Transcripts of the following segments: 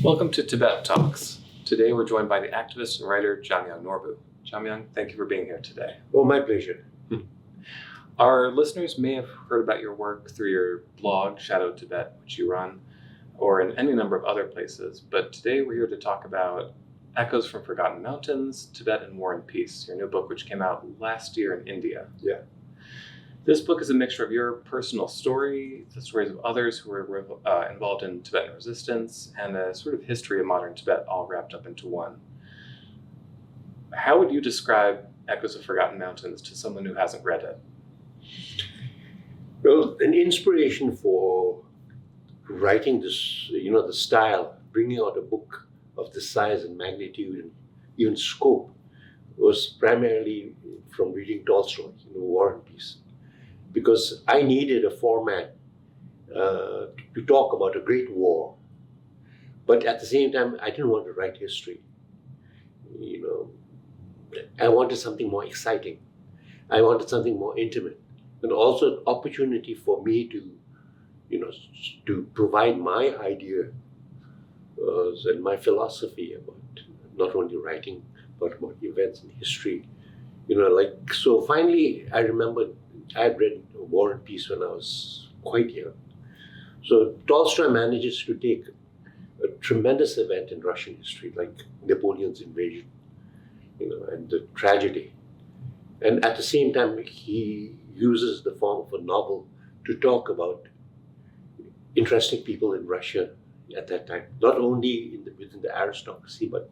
Welcome to Tibet Talks. Today we're joined by the activist and writer Jamyang Norbu. Jamyang, thank you for being here today. Oh, my pleasure. Our listeners may have heard about your work through your blog, Shadow Tibet, which you run, or in any number of other places, but today we're here to talk about Echoes from Forgotten Mountains, Tibet and War and Peace, your new book which came out last year in India. Yeah. This book is a mixture of your personal story, the stories of others who were involved in Tibetan resistance, and a sort of history of modern Tibet all wrapped up into one. How would you describe Echoes of Forgotten Mountains to someone who hasn't read it? Well, an inspiration for writing this, the style, bringing out a book of this size and magnitude and even scope was primarily from reading Tolstoy, War and Peace. Because I needed a format to talk about a great war, but at the same time, I didn't want to write history. I wanted something more exciting. I wanted something more intimate, and also an opportunity for me to provide my idea and my philosophy about not only writing but about events in history. So finally, I remembered I had read War and Peace when I was quite young. So Tolstoy manages to take a tremendous event in Russian history, like Napoleon's invasion, and the tragedy. And at the same time, he uses the form of a novel to talk about interesting people in Russia at that time, not only within the aristocracy, but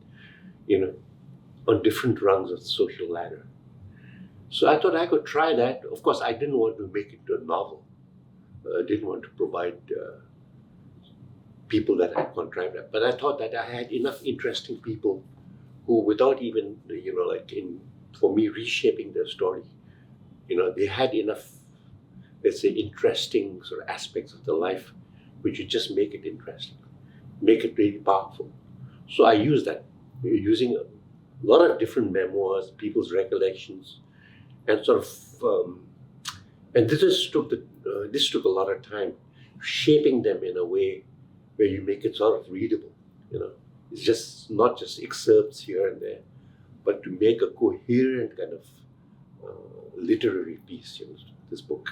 on different rungs of the social ladder. So I thought I could try that. Of course, I didn't want to make it into a novel. I didn't want to provide people that had contrived that. But I thought that I had enough interesting people who, without even, for me reshaping their story, they had enough, let's say, interesting sort of aspects of their life, which would just make it interesting, make it really powerful. So I used that, using a lot of different memoirs, people's recollections, and sort of, and this took a lot of time, shaping them in a way where you make it sort of readable. It's just not just excerpts here and there, but to make a coherent kind of literary piece. This book,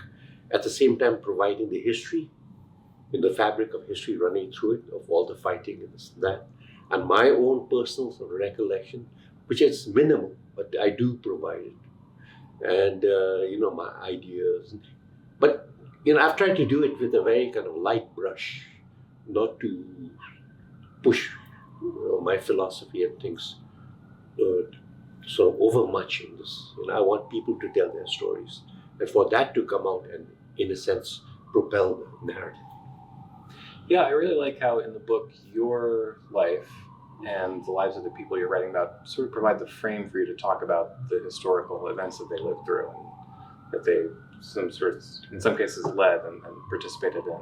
at the same time providing the history, in the fabric of history running through it, of all the fighting and this and that, and my own personal sort of recollection, which is minimal, but I do provide it. And my ideas, but I've tried to do it with a very kind of light brush, not to push my philosophy and things sort of overmuch in this. I want people to tell their stories, and for that to come out and, in a sense, propel the narrative. Yeah, I really like how in the book your life and the lives of the people you're writing about sort of provide the frame for you to talk about the historical events that they lived through and that they, in some cases, led and participated in.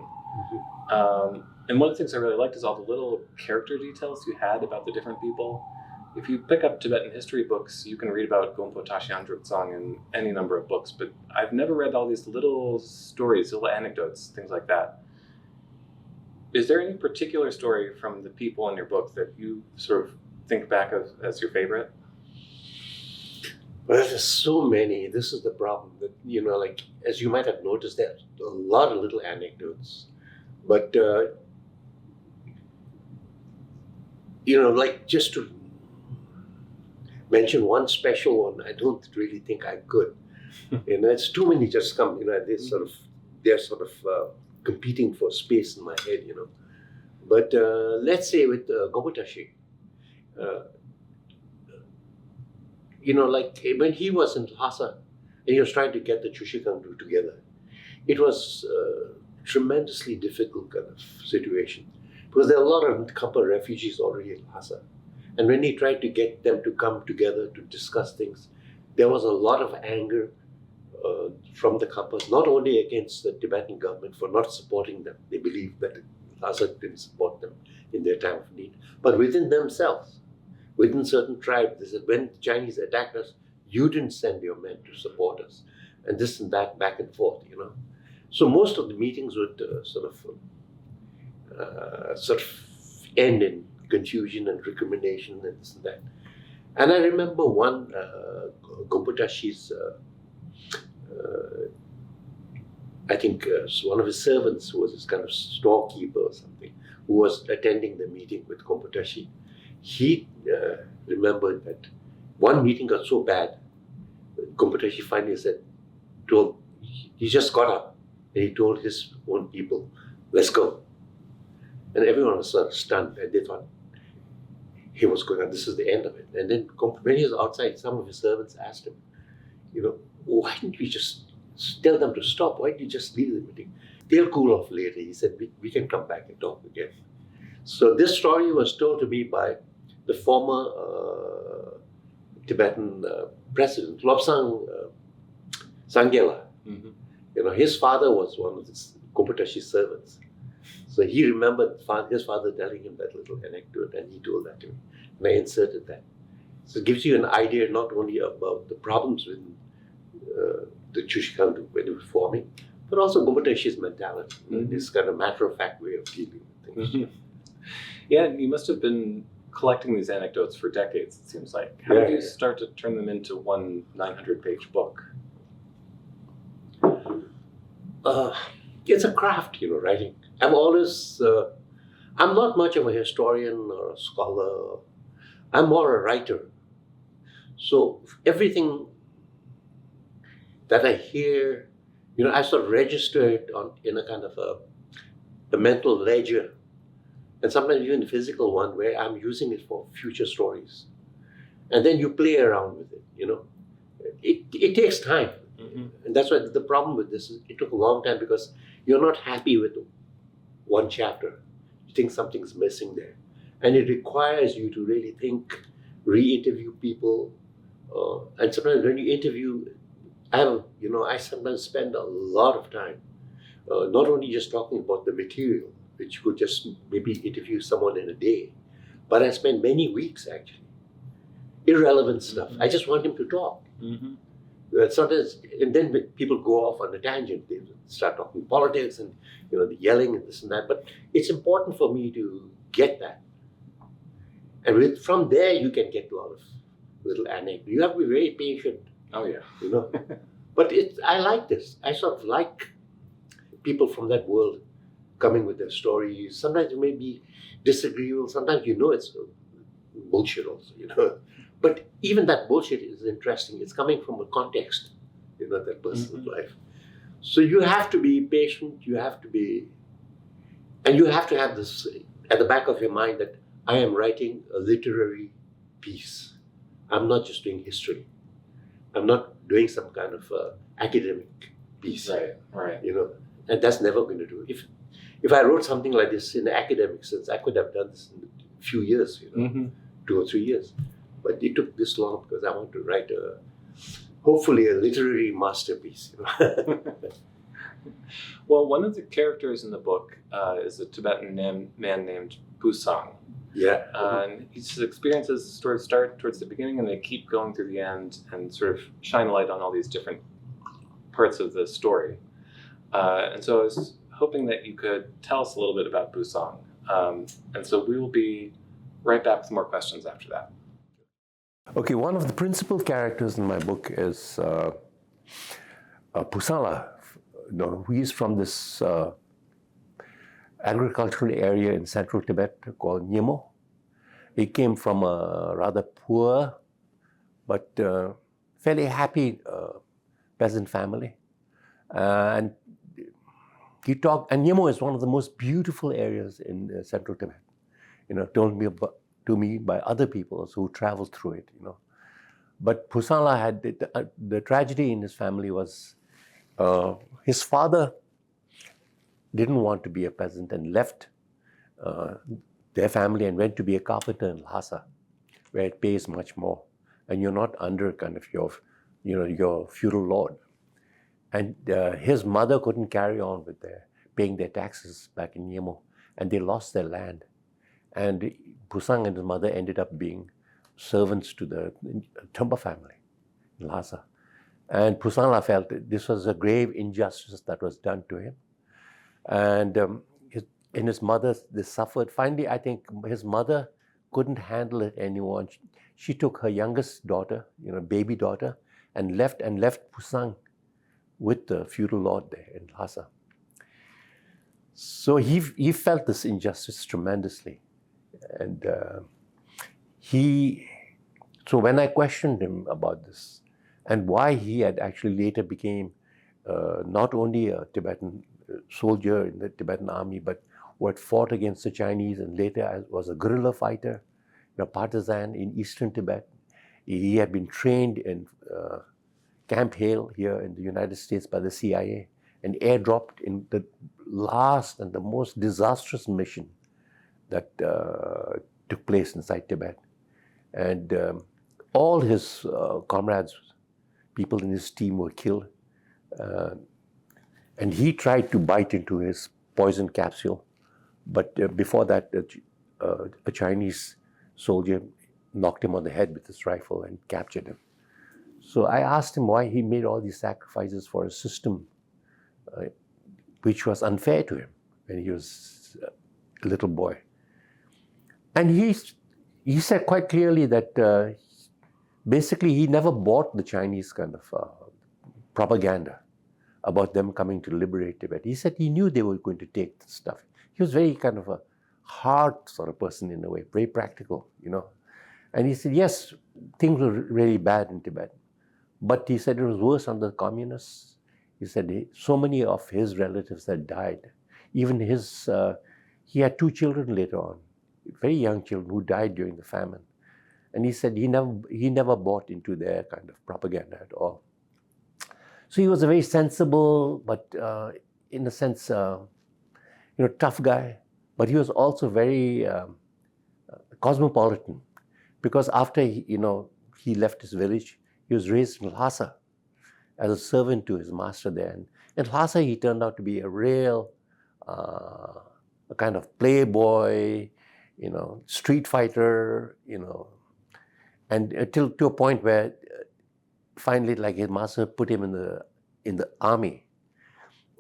Mm-hmm. And one of the things I really liked is all the little character details you had about the different people. If you pick up Tibetan history books, you can read about Gompo Tashian Druktsang in any number of books, but I've never read all these little stories, little anecdotes, things like that. Is there any particular story from the people in your book that you sort of think back of as your favorite? Well, there's so many. This is the problem that, as you might have noticed, there's a lot of little anecdotes. But, just to mention one special one, I don't really think I could. It's too many just come, they're sort of competing for space in my head, But let's say with Gompo Tashi, when he was in Lhasa and he was trying to get the Chushikangru together, it was a tremendously difficult kind of situation because there are a lot of Kappa refugees already in Lhasa. And when he tried to get them to come together to discuss things, there was a lot of anger from the Kappas, not only against the Tibetan government for not supporting them. They believed that Lhasa didn't support them in their time of need, but within themselves, within certain tribes, they said, when the Chinese attacked us, you didn't send your men to support us, and this and that, back and forth, So most of the meetings would sort of end in confusion and recrimination and this and that. And I remember one Gompotashi's, I think one of his servants, who was his kind of storekeeper or something, who was attending the meeting with Gompotashi. He remembered that one meeting got so bad, Gompotashi finally he just got up and he told his own people, "Let's go." And everyone was sort of stunned, and they thought he was going on, this is the end of it. And then when he was outside, some of his servants asked him, why didn't you just tell them to stop? Why didn't you just leave the meeting? They'll cool off later. He said, we can come back and talk again. So this story was told to me by the former Tibetan president, Lobsang Sanghela. Mm-hmm. His father was one of Gompotashi's servants. So he remembered his father telling him that little anecdote, and he told that to me. And I inserted that. So it gives you an idea not only about the problems with the Chushikang when they were forming, but also Gompotashi's mentality, this kind of matter-of-fact way of dealing with things. Mm-hmm. Yeah, and you must have been collecting these anecdotes for decades, it seems like. How did you start to turn them into one 900-page book? It's a craft, writing. I'm always, I'm not much of a historian or a scholar. I'm more a writer. So everything that I hear, I sort of register it in a kind of a mental ledger, and sometimes even a physical one where I'm using it for future stories. And then you play around with it, It takes time. Mm-hmm. And that's why the problem with this is it took a long time, because you're not happy with one chapter. You think something's missing there. And it requires you to really think, re-interview people. And sometimes when you interview, I sometimes spend a lot of time, not only just talking about the material, which could just maybe interview someone in a day, but I spend many weeks actually. Irrelevant stuff. I just want him to talk. Mm-hmm. Sometimes, and then people go off on a tangent. They start talking politics and the yelling and this and that. But it's important for me to get that, and from there you can get a lot of little anecdotes. You have to be very patient. Oh yeah, But I like this. I sort of like people from that world coming with their stories. Sometimes it may be disagreeable. Sometimes it's bullshit also. But even that bullshit is interesting. It's coming from a context, that person's life. So you have to be patient. You have to have this at the back of your mind that I am writing a literary piece. I'm not just doing history. I'm not doing some kind of academic piece. Right. And that's never going to do. If I wrote something like this in the academic sense, I could have done this in a few years, 2 or 3 years. But it took this long because I want to write hopefully a literary masterpiece. Well, one of the characters in the book is a Tibetan man named Pusang. Yeah. And his experiences sort of start towards the beginning and they keep going through the end and sort of shine a light on all these different parts of the story. And so I was hoping that you could tell us a little bit about Pusang. And so we will be right back with more questions after that. Okay, one of the principal characters in my book is Pusala, who is from this agricultural area in central Tibet called Nyemo. He came from a rather poor but fairly happy peasant family. And and Nyemo is one of the most beautiful areas in central Tibet. Told to me by other people who traveled through it, But Pusala had the tragedy in his family was his father didn't want to be a peasant and left their family and went to be a carpenter in Lhasa, where it pays much more, and you're not under kind of your feudal lord. And his mother couldn't carry on with paying their taxes back in Nyemo, and they lost their land. And Pusang and his mother ended up being servants to the Thumpa family in Lhasa. And Pusala felt that this was a grave injustice that was done to him. And his mother, they suffered. Finally, I think his mother couldn't handle it anymore. She took her youngest daughter, baby daughter, and left Pusang with the feudal lord there in Lhasa. So he felt this injustice tremendously, and so when I questioned him about this and why he had actually later became not only a Tibetan soldier in the Tibetan army, but who had fought against the Chinese and later was a guerrilla fighter, partisan in eastern Tibet. He had been trained in Camp Hale here in the United States by the CIA and airdropped in the last and the most disastrous mission that took place inside Tibet. And all his comrades, people in his team were killed. And he tried to bite into his poison capsule. But before that, a Chinese soldier knocked him on the head with his rifle and captured him. So I asked him why he made all these sacrifices for a system which was unfair to him when he was a little boy. And he said quite clearly that basically he never bought the Chinese kind of propaganda about them coming to liberate Tibet. He said he knew they were going to take the stuff. He was very kind of a hard sort of person in a way, very practical, And he said, yes, things were really bad in Tibet. But he said it was worse under the communists. He said so many of his relatives had died. Even he had 2 children later on, very young children who died during the famine. And he said he never bought into their kind of propaganda at all. So he was a very sensible, but in a sense, tough guy. But he was also very cosmopolitan, because after he left his village, he was raised in Lhasa as a servant to his master there. And in Lhasa, he turned out to be a real a kind of playboy, street fighter, and until to a point where finally, like, his master put him in the army.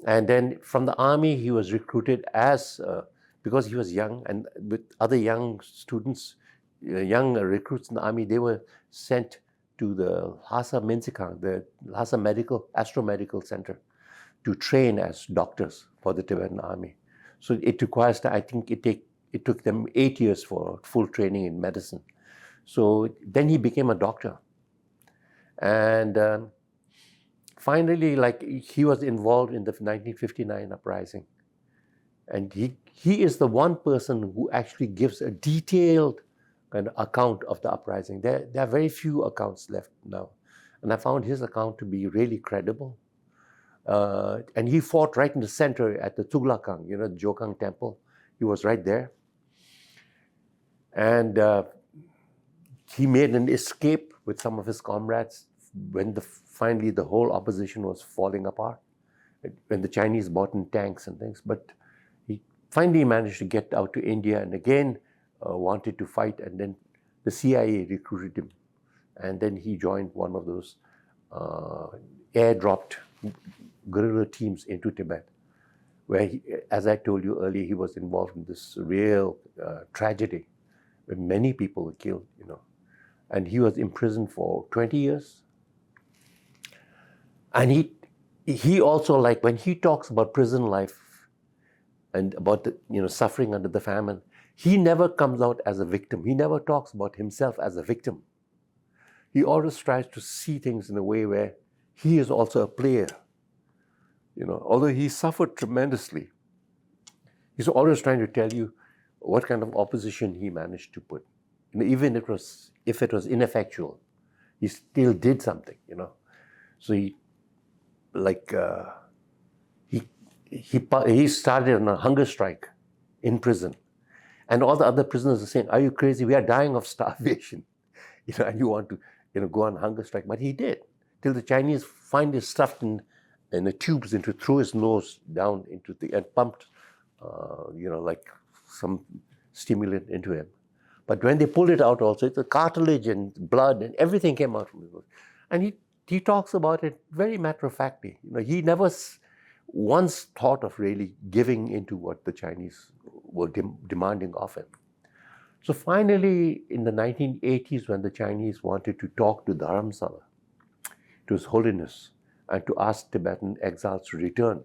And then from the army, he was recruited as, because he was young, and with other young students, young recruits in the army, they were sent to the Lhasa Mensikang, the Lhasa Astromedical Center, to train as doctors for the Tibetan army. So it requires, I think it took them 8 years for full training in medicine. So then he became a doctor. And finally, like, he was involved in the 1959 uprising. And he is the one person who actually gives a detailed kind of account of the uprising. There are very few accounts left now. And I found his account to be really credible. And he fought right in the center at the Tuglakang, the Jokang temple. He was right there. And he made an escape with some of his comrades when finally the whole opposition was falling apart, when the Chinese bought in tanks and things. But he finally managed to get out to India and again wanted to fight, and then the CIA recruited him. And then he joined one of those airdropped guerrilla teams into Tibet, where, as I told you earlier, he was involved in this real tragedy where many people were killed, And he was imprisoned for 20 years. And he also, like, when he talks about prison life and about the, suffering under the famine, he never comes out as a victim. He never talks about himself as a victim. He always tries to see things in a way where he is also a player. Although he suffered tremendously, he's always trying to tell you what kind of opposition he managed to put. Even if it was ineffectual, he still did something. So he started on a hunger strike in prison, and all the other prisoners are saying, "Are you crazy? We are dying of starvation, and you want to go on hunger strike?" But he did, till the Chinese finally stuffed in the tubes through his nose down into and pumped, like some stimulant into him. But when they pulled it out also, the cartilage and blood and everything came out from his nose. And he talks about it very matter-of-factly. He never once thought of really giving into what the Chinese were demanding of him. So finally, in the 1980s, when the Chinese wanted to talk to Dharamsala, to His Holiness, and to ask Tibetan exiles to return,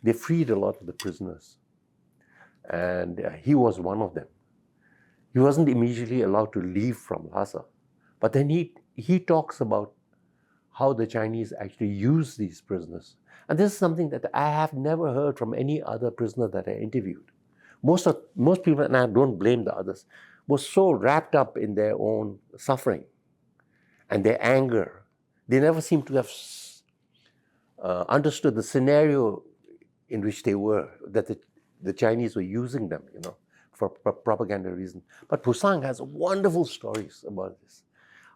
they freed a lot of the prisoners. And he was one of them. He wasn't immediately allowed to leave from Lhasa. But then he talks about how the Chinese actually use these prisoners. And this is something that I have never heard from any other prisoner that I interviewed. Most people, and I don't blame the others, were so wrapped up in their own suffering and their anger. They never seemed to have understood the scenario in which they were, that the Chinese were using them, for propaganda reasons. But Pusang has wonderful stories about this.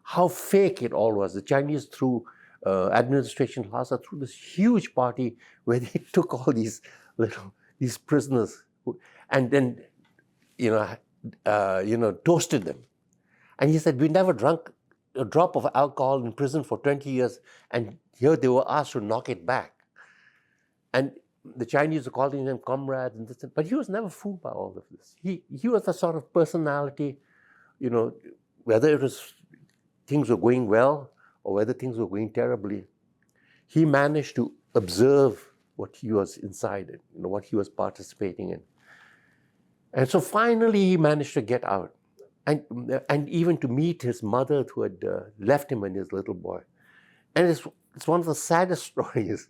How fake it all was. The Chinese through administration Lhasa threw this huge party where they took all these prisoners and then toasted them. And he said, we never drank a drop of alcohol in prison for 20 years, and here they were asked to knock it back. And the Chinese were calling him comrades and this, but he was never fooled by all of this. He was the sort of personality, whether it was things were going well or whether things were going terribly, he managed to observe what he was inside it, what he was participating in. And so finally he managed to get out and even to meet his mother who had left him when he was a little boy. And it's one of the saddest stories,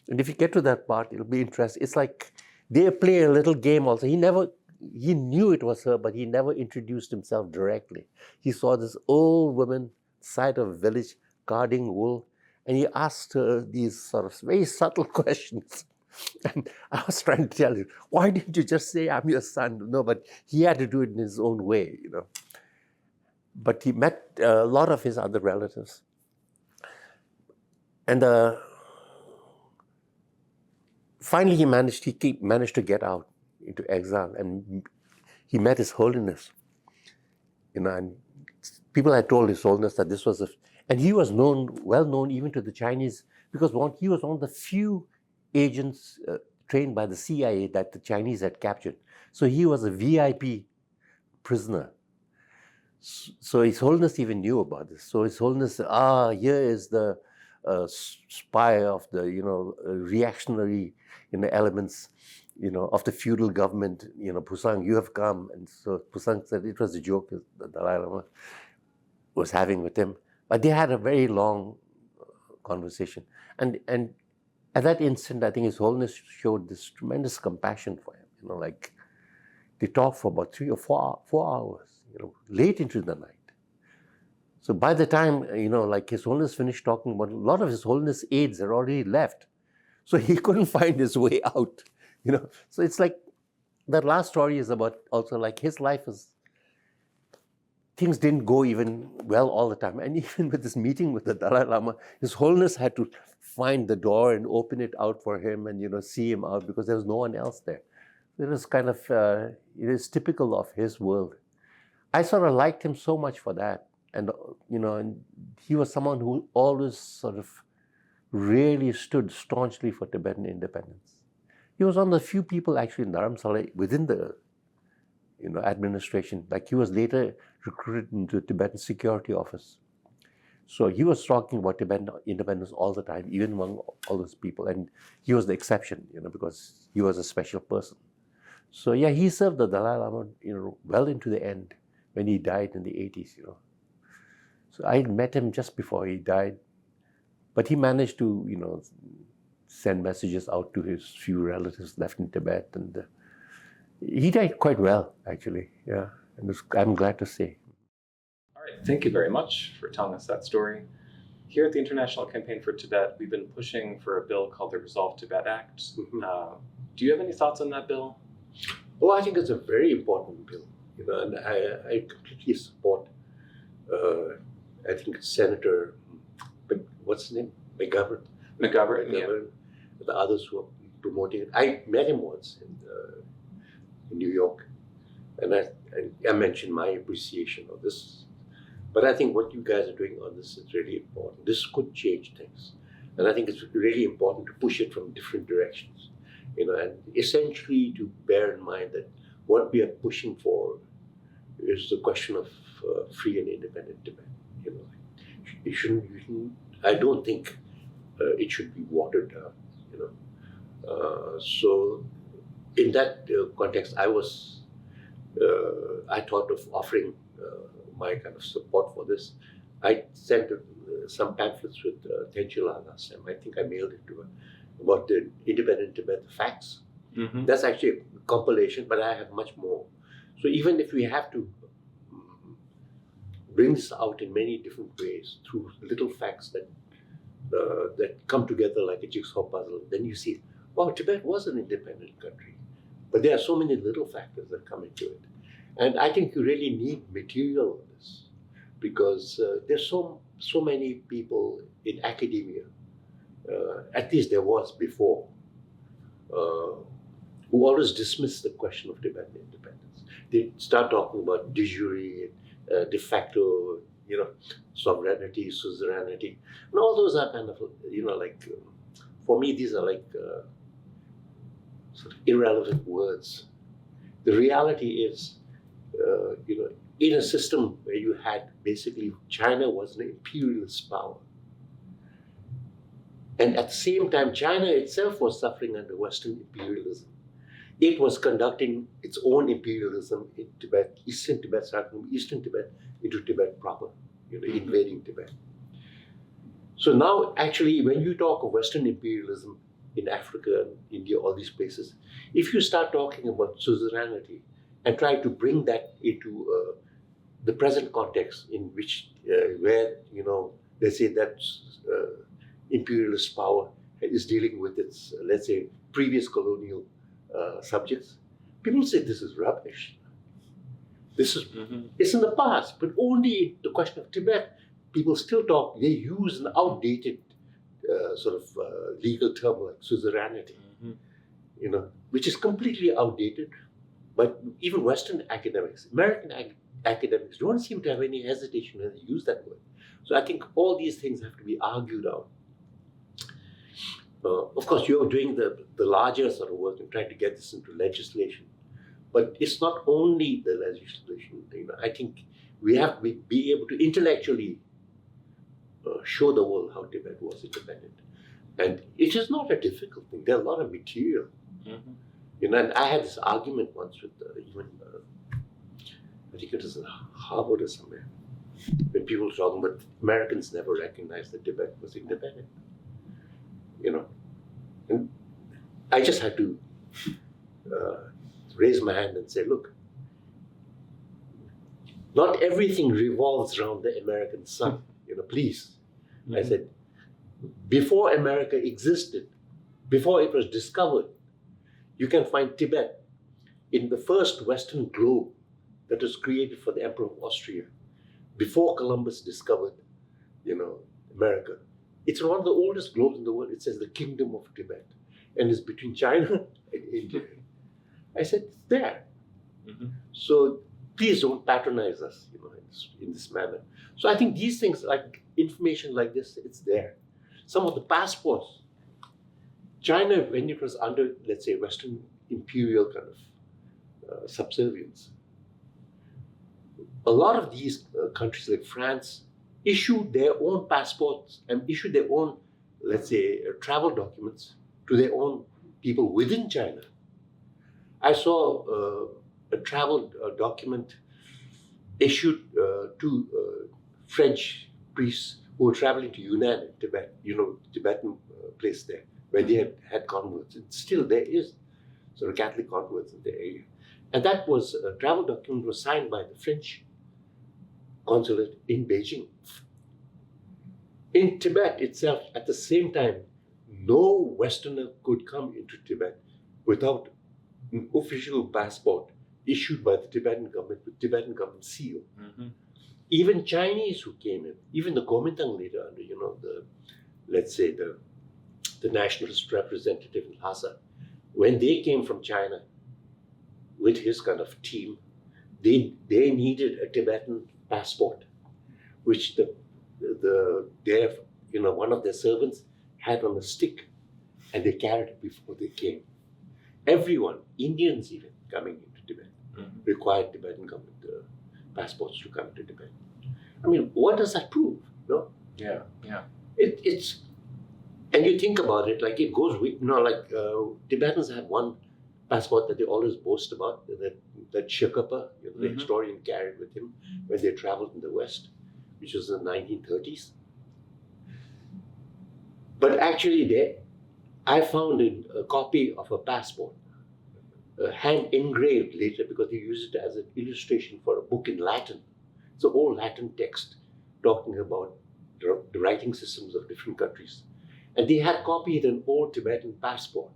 And if you get to that part, it'll be interesting. It's like they play a little game also. He knew it was her, but he never introduced himself directly. He saw this old woman side of a village carding wool, and he asked her these sort of very subtle questions. And I was trying to tell him, why didn't you just say, I'm your son? No, but he had to do it in his own way, But he met a lot of his other relatives. And finally he managed to get out into exile, and he met His Holiness. And people had told His Holiness that this was and he was well known even to the Chinese, because he was one of the few agents trained by the CIA that the Chinese had captured. So he was a VIP prisoner. So His Holiness even knew about this. So His Holiness said, here is the spy of the reactionary elements of the feudal government, Pusang, you have come. And so Pusang said it was a joke that the Dalai Lama was having with him. But they had a very long conversation. And at that instant, I think His Holiness showed this tremendous compassion for him. Like they talked for about 3 or 4 hours, late into the night. So by the time, like His Holiness finished talking, a lot of His Holiness aides had already left. So he couldn't find his way out, So it's like, that last story is about also like his life things didn't go even well all the time. And even with this meeting with the Dalai Lama, His Holiness had to find the door and open it out for him and, see him out because there was no one else there. It was kind of, it is typical of his world. I sort of liked him so much for that. And, and he was someone who always sort of really stood staunchly for Tibetan independence. He was one of the few people actually in Dharamsala within the administration. Like he was later recruited into the Tibetan Security Office. So he was talking about Tibetan independence all the time, even among all those people. And he was the exception, because he was a special person. So yeah, he served the Dalai Lama, well into the end when he died in the 80s, So I met him just before he died, but he managed to, send messages out to his few relatives left in Tibet, and he died quite well, actually. Yeah, and I'm glad to say. All right, thank you very much for telling us that story. Here at the International Campaign for Tibet, we've been pushing for a bill called the Resolution Tibet Act. Mm-hmm. Do you have any thoughts on that bill? Well, I think it's a very important bill, and I completely support. I think it's Senator, what's his name? McGovern. Yeah. The others who are promoting it. I met him once in New York, and I mentioned my appreciation of this. But I think what you guys are doing on this is really important. This could change things, and I think it's really important to push it from different directions, and essentially to bear in mind that what we are pushing for is the question of free and independent Tibet. You know, you shouldn't. I don't think it should be watered down. You know, so in that context, I thought of offering my kind of support for this. I sent some pamphlets with Tenchila last time. I think I mailed it to her about the independent Tibet facts. Mm-hmm. That's actually a compilation, but I have much more. So even if we have to bring this out in many different ways through little facts that come together like a jigsaw puzzle, then you see, wow, Tibet was an independent country. But there are so many little factors that come into it. And I think you really need material on this because there's so many people in academia, at least there was before, who always dismiss the question of Tibetan independence. They start talking about de jure, de facto, you know, sovereignty, suzerainty, and all those are kind of, you know, like, for me, these are like sort of irrelevant words. The reality is, you know, in a system where you had basically China was an imperialist power, and at the same time, China itself was suffering under Western imperialism. It was conducting its own imperialism in Tibet, Eastern Tibet, starting from Eastern Tibet into Tibet proper, you know, invading Tibet. So now, actually, when you talk of Western imperialism in Africa and India, all these places, if you start talking about suzerainty and try to bring that into the present context in which, where, you know, let's say that imperialist power is dealing with its, let's say, previous colonial subjects, people say this is rubbish. This is, it's in the past, but only the question of Tibet, people still talk, they use an outdated sort of legal term like suzerainty, you know, which is completely outdated. But even Western academics, American academics don't seem to have any hesitation when they use that word. So I think all these things have to be argued out. Of course, you're doing the larger sort of work and trying to get this into legislation. But it's not only the legislation. You know, I think we have to be able to intellectually show the world how Tibet was independent. And it is not a difficult thing. There are a lot of material. You know, and I had this argument once with even, I think it was in Harvard or somewhere, when people were talking about Americans never recognized that Tibet was independent. You know, and I just had to raise my hand and say, look, not everything revolves around the American sun, you know, please. I said, before America existed, before it was discovered, you can find Tibet in the first Western globe that was created for the Emperor of Austria, before Columbus discovered, you know, America. It's one of the oldest globes in the world. It says the Kingdom of Tibet, and it's between China and India. I said, it's there. So please don't patronize us, you know, in this manner. So I think these things, like information like this, it's there. Some of the passports, China, when it was under, let's say, Western imperial kind of subservience, a lot of these countries like France issued their own passports and issued their own, let's say, travel documents to their own people within China. I saw a travel document issued to French priests who were traveling to Yunnan in Tibet, you know, Tibetan place there, where they had converts. And still there is sort of Catholic converts in the area. And that was, a travel document was signed by the French consulate in Beijing. In Tibet itself, at the same time, no Westerner could come into Tibet without an official passport issued by the Tibetan government with Tibetan government seal. Even Chinese who came in, even the Kuomintang leader under, you know, the, let's say, the nationalist representative in Lhasa, when they came from China with his kind of team, they needed a Tibetan passport, which their, you know, one of their servants had on a stick, and they carried it before they came. Everyone, Indians even, coming into Tibet, required Tibetan government passports to come to Tibet. I mean, what does that prove? No? Yeah, yeah. It's and you think about it, like it goes with, Tibetans have one passport that they always boast about, that Shakapa, the historian, carried with him when they traveled in the West, which was in the 1930s. But actually, I found a copy of a passport, hand engraved later, because they used it as an illustration for a book in Latin. It's an old Latin text talking about the writing systems of different countries. And they had copied an old Tibetan passport.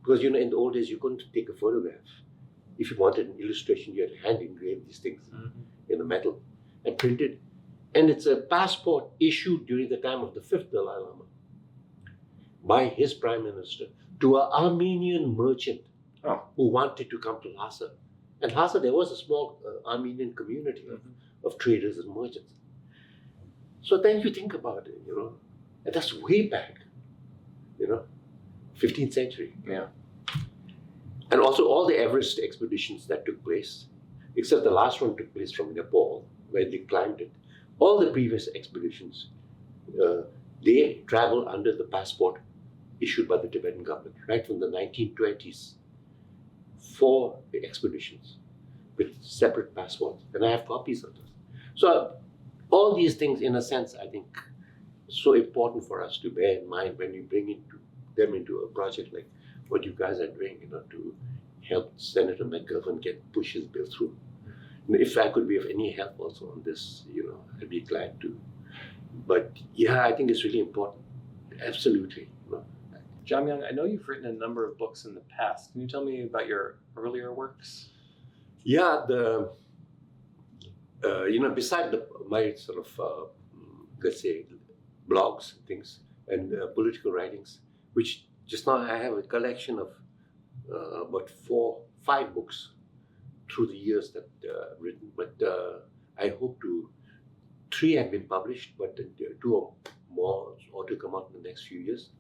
Because, in the old days, you couldn't take a photograph. If you wanted an illustration, you had to hand engrave these things in the metal and print it. And it's a passport issued during the time of the 5th Dalai Lama by his prime minister to an Armenian merchant who wanted to come to Lhasa. And Lhasa, there was a small Armenian community of traders and merchants. So then you think about it, and that's way back, 15th century. Yeah. And also all the Everest expeditions that took place, except the last one took place from Nepal, where they climbed it. All the previous expeditions, they traveled under the passport issued by the Tibetan government, right from the 1920s. 4 expeditions with separate passports, and I have copies of those. So all these things, in a sense, I think, so important for us to bear in mind when we bring them into a project like what you guys are doing, to help Senator McGovern push his bill through. And if I could be of any help also on this, I'd be glad to. But yeah, I think it's really important. Absolutely. Jamyang, I know you've written a number of books in the past. Can you tell me about your earlier works? Yeah, beside my sort of, let's say, blogs, things, and political writings, which just now I have a collection of about 5 books through the years that I've written. But I hope 3 have been published, but 2 or more ought to come out in the next few years.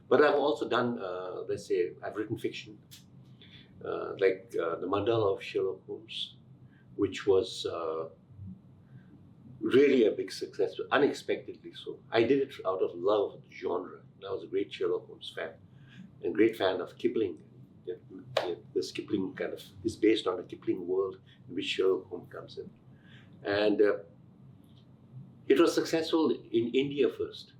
But I've also done, let's say, I've written fiction, like The Mandala of Sherlock Holmes, which was really a big success, unexpectedly so. I did it out of love of the genre. I was a great Sherlock Holmes fan, and great fan of Kipling. This Kipling kind of is based on a Kipling world in which Sherlock Holmes comes in. And it was successful in India first.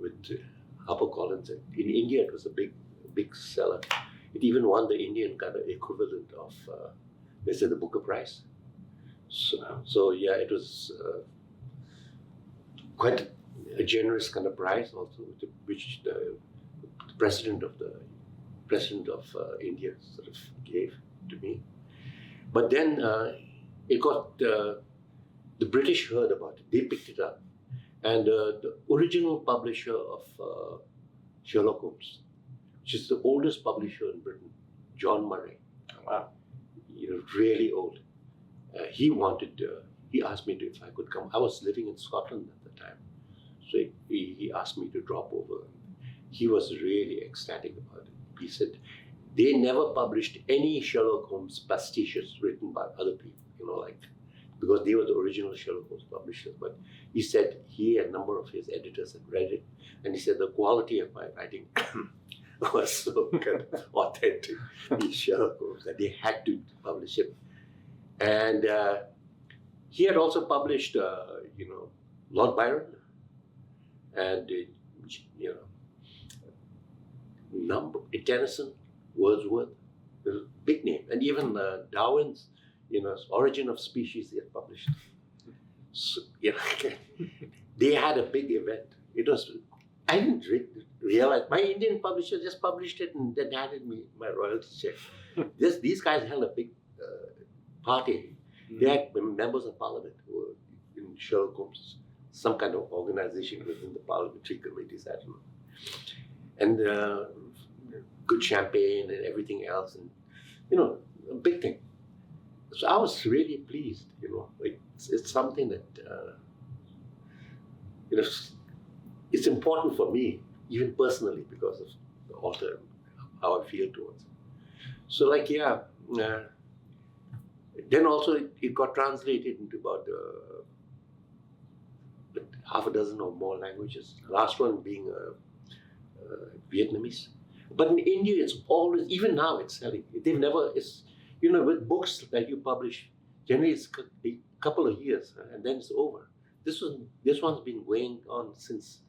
With HarperCollins. In India, it was a big seller. It even won the Indian kind of equivalent of, let's say, the Booker Prize. So yeah, it was quite a generous kind of prize also, which the president of India sort of gave to me. But then it got the British heard about it. They picked it up. And the original publisher of Sherlock Holmes, which is the oldest publisher in Britain, John Murray. Wow. Really old. He asked me if I could come. I was living in Scotland at the time. So he asked me to drop over. He was really ecstatic about it. He said, they never published any Sherlock Holmes pastiches written by other people, because they were the original Sherlock Holmes publishers. But he said he and a number of his editors had read it, and he said the quality of my writing was so kind of authentic, these Sherlock Holmes, that they had to publish it. And he had also published, Lord Byron, and Tennyson, Wordsworth, a big name, and even Darwin's, Origin of Species, he had published. So, they had a big event. It was, I didn't realize, my Indian publisher just published it and then handed me my royalty check. These guys held a big party. They had members of parliament who were in Sherlock Holmes, some kind of organization within the parliamentary committees, I don't know. And good champagne and everything else, and a big thing. So I was really pleased, it's something that, it's important for me, even personally, because of the author, how I feel towards it. So Then also it got translated into about half a dozen or more languages. Last one being Vietnamese. But in India, it's always, even now, it's selling. They've never, it's, with books that you publish, generally it's a couple of years and then it's over. This one's been going on since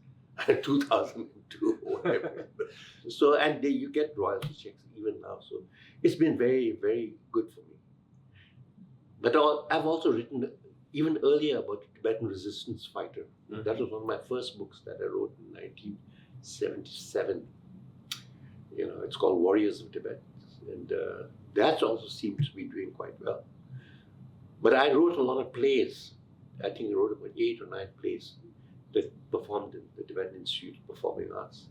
2002 or whatever. So, and you get royalty checks even now. So it's been very, very good for me. But I've also written even earlier about the Tibetan resistance fighter. Mm-hmm. That was one of my first books that I wrote in 1977. It's called Warriors of Tibet. And that also seems to be doing quite well. But I wrote a lot of plays. I think I wrote about 8 or 9 plays that performed in the Tibetan Institute of Performing Arts,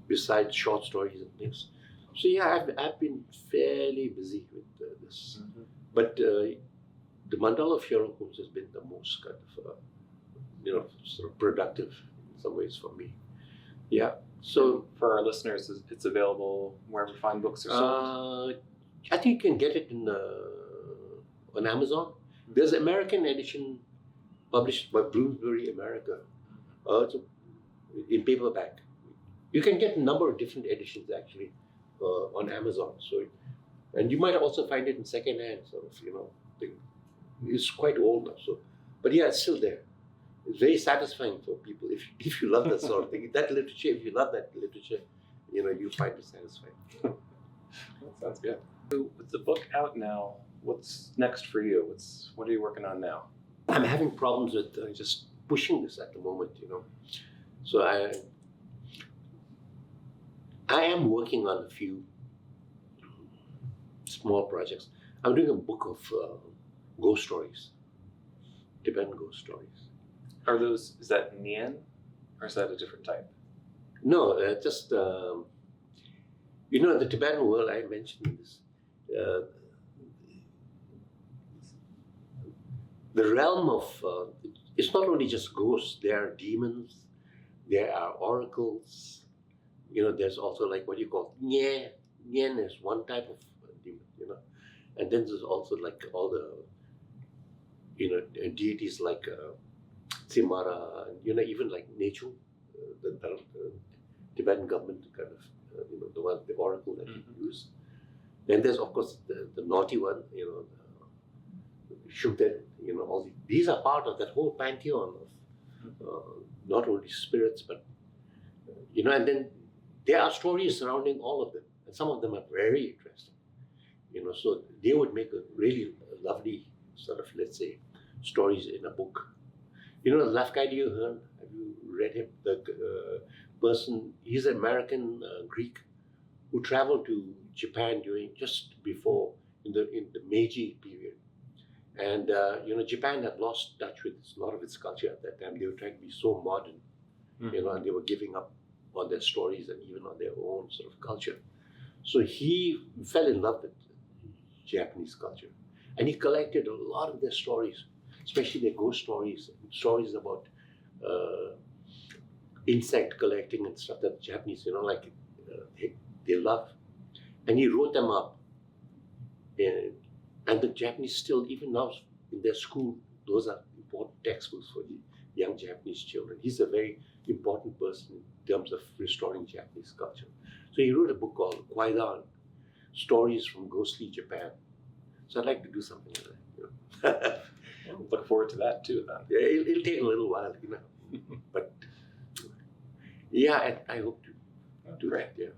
besides short stories and things. So yeah, I've been fairly busy with this. Mm-hmm. But the Mandala of Sherlock Holmes has been the most kind of, sort of productive in some ways for me. Yeah. So for our listeners, it's available wherever fine books are sold? I think you can get it on Amazon. There's an American edition published by Bloomsbury America. It's in paperback. You can get a number of different editions actually on Amazon. So, and you might also find it in secondhand sort of, thing. It's quite old now. So, but yeah, it's still there. It's very satisfying for people if you love that sort of thing. That literature, if you love that literature, you find it satisfying. That sounds good. So with the book out now, what's next for you? What are you working on now? I'm having problems with just pushing this at the moment, So I am working on a few small projects. I'm doing a book of ghost stories, Tibetan ghost stories. Is that Nian, or is that a different type? No, just, the Tibetan world, I mentioned this. The realm of, it's not only just ghosts, there are demons, there are oracles, there's also like what you call Nyen. Nyen is one type of demon, and then there's also like all the, deities like Tsimara, and even like Nechu, the Tibetan government kind of, the oracle that you use. Then there's of course the naughty one, Shukden, all these are part of that whole pantheon of not only spirits, but and then there are stories surrounding all of them, and some of them are very interesting. So they would make a really lovely sort of, let's say, stories in a book. Lafcadio Hearn, have you read him? The person, he's an American Greek who traveled to Japan just before in the Meiji period. And Japan had lost touch with a lot of its culture at that time. They were trying to be so modern, and they were giving up on their stories and even on their own sort of culture. So he fell in love with Japanese culture, and he collected a lot of their stories, especially their ghost stories, stories about insect collecting and stuff that the Japanese, they love. And he wrote them up. And the Japanese still, even now in their school, those are important textbooks for the young Japanese children. He's a very important person in terms of restoring Japanese culture. So he wrote a book called Kwaidan, Stories from Ghostly Japan. So I'd like to do something like that. Look forward to that too, then. Yeah, it'll take a little while, But yeah, I hope to do that. Yeah.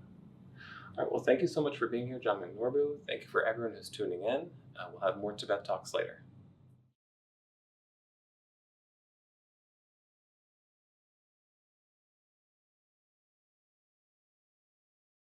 All right. Well, thank you so much for being here, Jamyang Norbu. Thank you for everyone who's tuning in. We'll have more Tibet Talks later.